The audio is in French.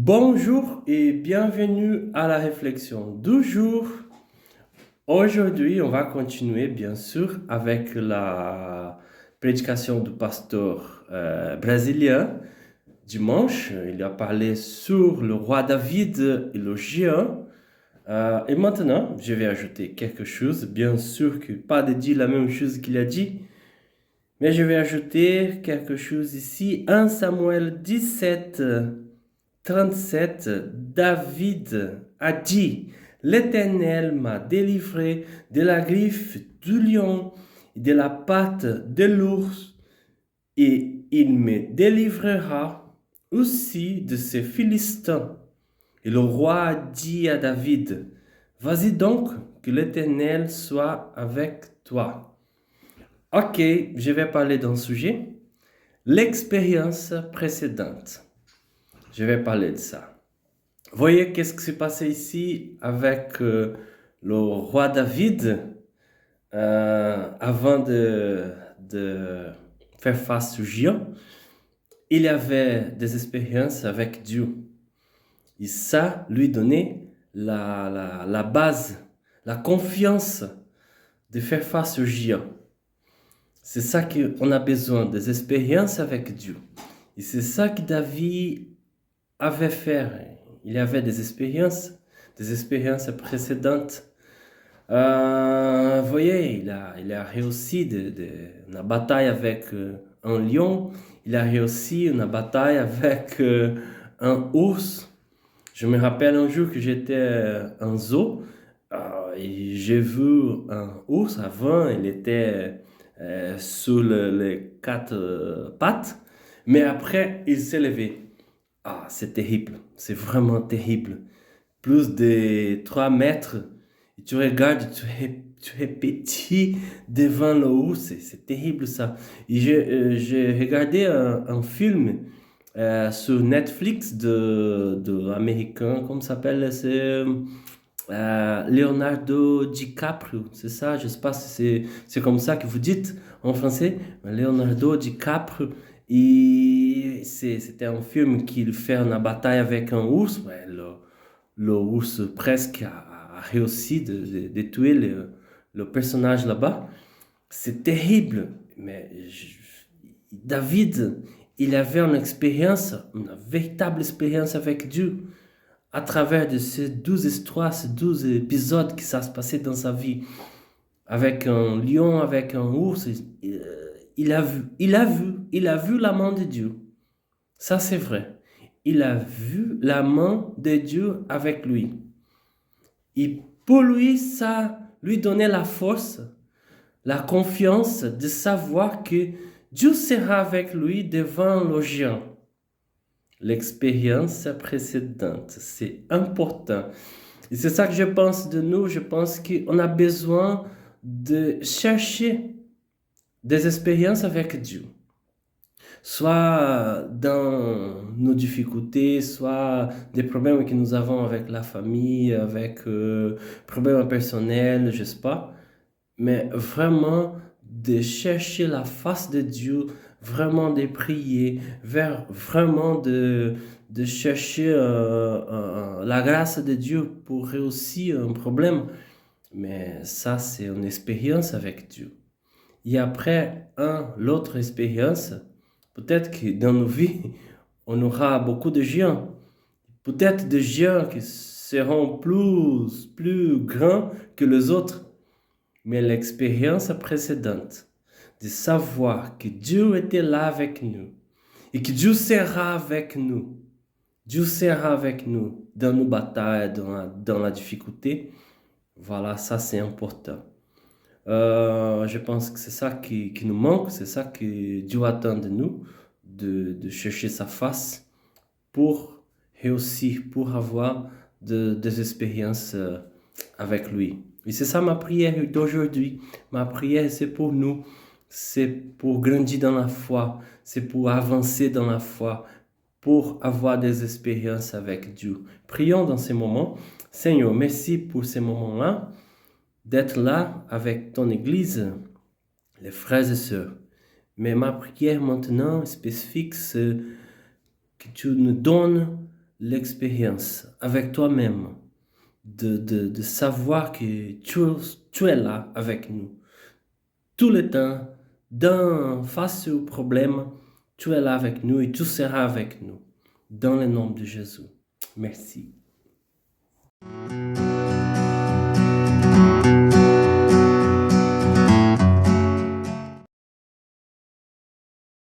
Bonjour et bienvenue à la réflexion du jour. Aujourd'hui, on va continuer bien sûr avec la prédication du pasteur brésilien. Dimanche, il a parlé sur le roi David et le géant. Et maintenant, je vais ajouter quelque chose. Bien sûr que pas de dire la même chose qu'il a dit, mais je vais ajouter quelque chose ici. 1 Samuel 17. 37, David a dit, l'Éternel m'a délivré de la griffe du lion et de la patte de l'ours, et il me délivrera aussi de ces Philistins. Et le roi dit à David, vas-y donc, que l'Éternel soit avec toi. Ok, je vais parler d'un sujet, l'expérience précédente. Je vais parler de ça. Voyez qu'est-ce qui s'est passé ici avec le roi David avant de faire face au géant. Il avait des expériences avec Dieu. Et ça lui donnait la base, la confiance de faire face au géant. C'est ça qu'on a besoin, des expériences avec Dieu. Et c'est ça que David avait fait. Il avait des expériences précédentes. Vous voyez, il a réussi une bataille avec un lion. Il a réussi une bataille avec un ours. Je me rappelle un jour que j'étais en zoo et j'ai vu un ours. Avant, il était sur les quatre pattes, mais après, il s'est levé. Ah, c'est terrible. C'est vraiment terrible. Plus de 3 mètres. Et tu regardes, tu es petit devant le haut. C'est terrible ça. Et j'ai regardé un film sur Netflix de américain. Comment ça s'appelle? C'est Leonardo DiCaprio. C'est ça? Je sais pas si c'est comme ça que vous dites en français. Leonardo DiCaprio. Et c'était un film qu'il fait une bataille avec un ours. Ouais, le ours presque a réussi de tuer le personnage là-bas. C'est terrible. Mais David, il avait une véritable expérience avec Dieu à travers de ces 12 histoires, ces 12 épisodes qui ça se passait dans sa vie. Avec un lion, avec un ours, il a vu la main de Dieu. Ça, c'est vrai. Il a vu la main de Dieu avec lui. Et pour lui, ça lui donnait la force, la confiance de savoir que Dieu sera avec lui devant le géant. L'expérience précédente, c'est important. Et c'est ça que je pense de nous. Je pense qu'on a besoin de chercher des expériences avec Dieu. Soit dans nos difficultés, soit des problèmes que nous avons avec la famille, avec problèmes personnels, je sais pas. Mais vraiment de chercher la face de Dieu, vraiment de prier, vraiment de chercher la grâce de Dieu pour réussir un problème. Mais ça, c'est une expérience avec Dieu. Et après l'autre expérience, peut-être que dans nos vies, on aura beaucoup de géants. Peut-être des géants qui seront plus grands que les autres. Mais l'expérience précédente, de savoir que Dieu était là avec nous et que Dieu sera avec nous dans nos batailles, dans la difficulté, voilà, ça c'est important. Je pense que c'est ça qui nous manque, c'est ça que Dieu attend de nous, de chercher sa face pour réussir, pour avoir des expériences avec lui. Et c'est ça ma prière d'aujourd'hui. Ma prière, c'est pour nous, c'est pour grandir dans la foi, c'est pour avancer dans la foi, pour avoir des expériences avec Dieu. Prions dans ces moments. Seigneur, merci pour ces moments-là, d'être là avec ton Église, les frères et sœurs. Mais ma prière maintenant spécifique, c'est que tu nous donnes l'expérience avec toi-même de savoir que tu es là avec nous. Tout le temps, face au problème, tu es là avec nous et tu seras avec nous. Dans le nom de Jésus. Merci.